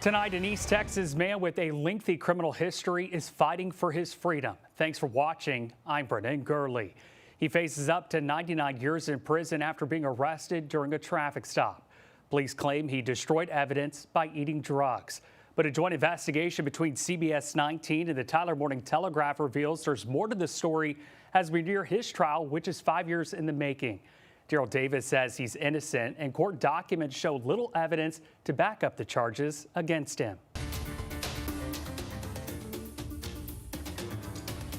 Tonight, an East Texas man with a lengthy criminal history is fighting for his freedom. Thanks for watching. I'm Brennan Gurley. He faces up to 99 years in prison after being arrested during a traffic stop. Police claim he destroyed evidence by eating drugs. But a joint investigation between CBS 19 and the Tyler Morning Telegraph reveals there's more to the story as we near his trial, which is 5 years in the making. Darl Davis says he's innocent, and court documents show little evidence to back up the charges against him.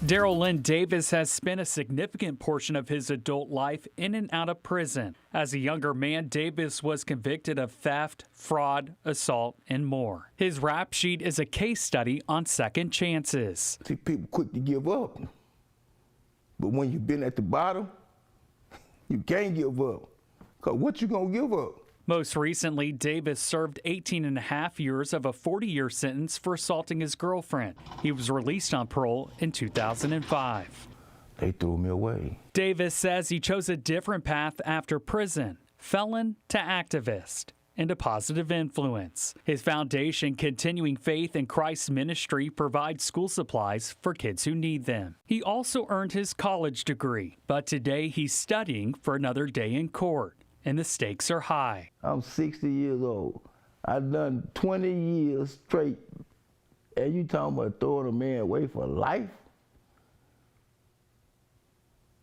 Darl Davis has spent a significant portion of his adult life in and out of prison. As a younger man, Davis was convicted of theft, fraud, assault, and more. His rap sheet is a case study on second chances. See, people quick to give up, but when you've been at the bottom, you can't give up, because what you gonna give up? Most recently, Davis served 18 and a half years of a 40-year sentence for assaulting his girlfriend. He was released on parole in 2005. They threw me away. Davis says he chose a different path after prison, felon to activist, and a positive influence. His foundation, Continuing Faith in Christ's Ministry, provides school supplies for kids who need them. He also earned his college degree, but today he's studying for another day in court, and the stakes are high. I'm 60 years old. I've done 20 years straight, and you talking about throwing a man away for life?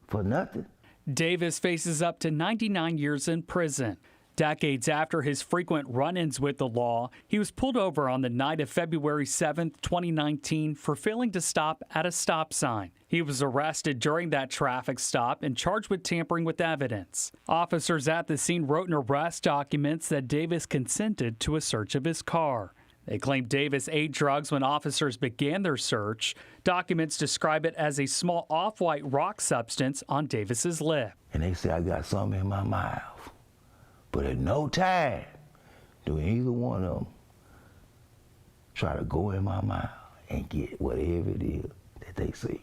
For nothing? Davis faces up to 99 years in prison. Decades after his frequent run-ins with the law, he was pulled over on the night of February 7, 2019 for failing to stop at a stop sign. He was arrested during that traffic stop and charged with tampering with evidence. Officers at the scene wrote in arrest documents that Davis consented to a search of his car. They claim Davis ate drugs when officers began their search. Documents describe it as a small off-white rock substance on Davis's lip. And they say I got something in my mouth. But at no time do either one of them try to go in my mouth and get whatever it is that they see.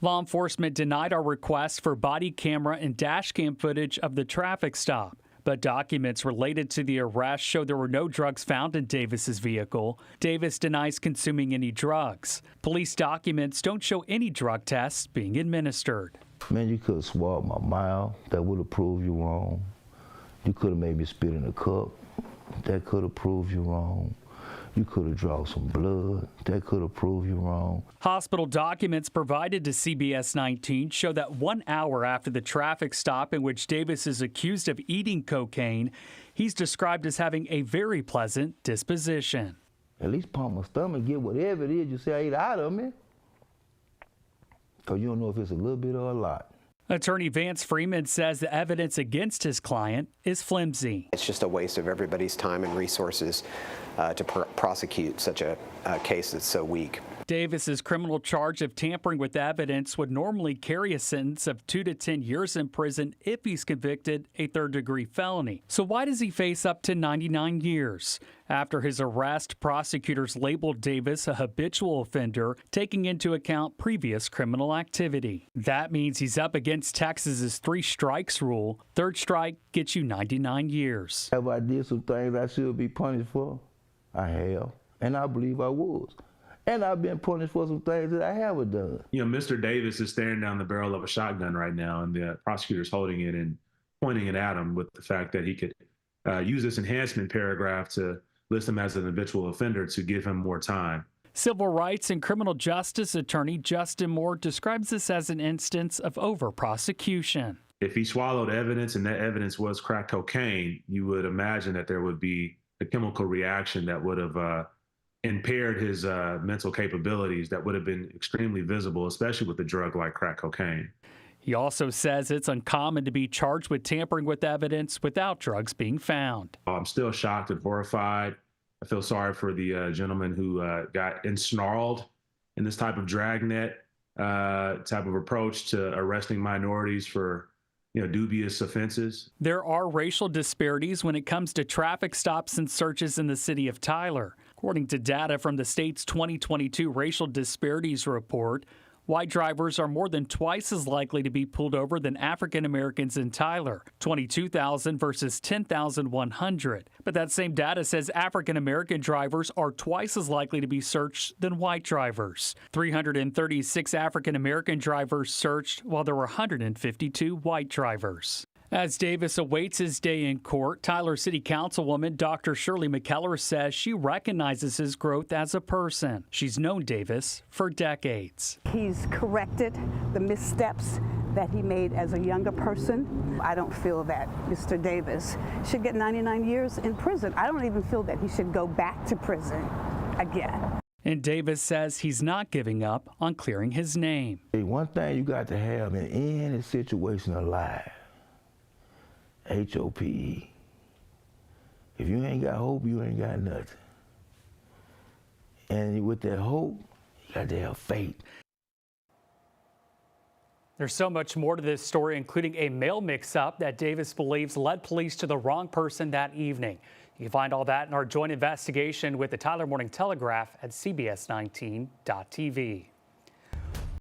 Law enforcement denied our request for body camera and dash cam footage of the traffic stop, but documents related to the arrest show there were no drugs found in Davis's vehicle. Davis denies consuming any drugs. Police documents don't show any drug tests being administered. Man, you could have swallowed my mouth. That would have proved you wrong. You could have made me spit in a cup. That could have proved you wrong. You could have drawn some blood. That could have proved you wrong. Hospital documents provided to CBS 19 show that 1 hour after the traffic stop in which Davis is accused of eating cocaine, he's described as having a very pleasant disposition. At least pump my stomach, get whatever it is you say I ate out of me. Because you don't know if it's a little bit or a lot. Attorney Vance Freeman says the evidence against his client is flimsy. It's just a waste of everybody's time and resources to prosecute such a case that's so weak. Davis's criminal charge of tampering with evidence would normally carry a sentence of 2 to 10 years in prison if he's convicted a third-degree felony. So why does he face up to 99 years? After his arrest, prosecutors labeled Davis a habitual offender, taking into account previous criminal activity. That means he's up against Texas's 3 strikes rule. Third strike gets you 99 years. Have I did some things I should be punished for? I have, and I believe I was. And I've been punished for some things that I haven't done. You know, Mr. Davis is staring down the barrel of a shotgun right now, and the prosecutor's holding it and pointing it at him with the fact that he could use this enhancement paragraph to list him as an habitual offender to give him more time. Civil rights and criminal justice attorney Justin Moore describes this as an instance of over-prosecution. If he swallowed evidence and that evidence was crack cocaine, you would imagine that there would be a chemical reaction that would have impaired his mental capabilities that would have been extremely visible, especially with a drug like crack cocaine. He also says it's uncommon to be charged with tampering with evidence without drugs being found. I'm still shocked and horrified. I feel sorry for the gentleman who got ensnarled in this type of dragnet type of approach to arresting minorities for dubious offenses. There are racial disparities when it comes to traffic stops and searches in the city of Tyler. According to data from the state's 2022 Racial Disparities Report, White drivers are more than twice as likely to be pulled over than African Americans in Tyler, 22,000 versus 10,100. But that same data says African American drivers are twice as likely to be searched than white drivers. 336 African American drivers searched, while there were 152 white drivers. As Davis awaits his day in court, Tyler City Councilwoman Dr. Shirley McKellar says she recognizes his growth as a person. She's known Davis for decades. He's corrected the missteps that he made as a younger person. I don't feel that Mr. Davis should get 99 years in prison. I don't even feel that he should go back to prison again. And Davis says he's not giving up on clearing his name. Hey, one thing you got to have in any situation of life, HOPE. If you ain't got hope, you ain't got nothing. And with that hope, you got to have faith. There's so much more to this story, including a mail mix-up that Davis believes led police to the wrong person that evening. You can find all that in our joint investigation with the Tyler Morning Telegraph at CBS19.tv.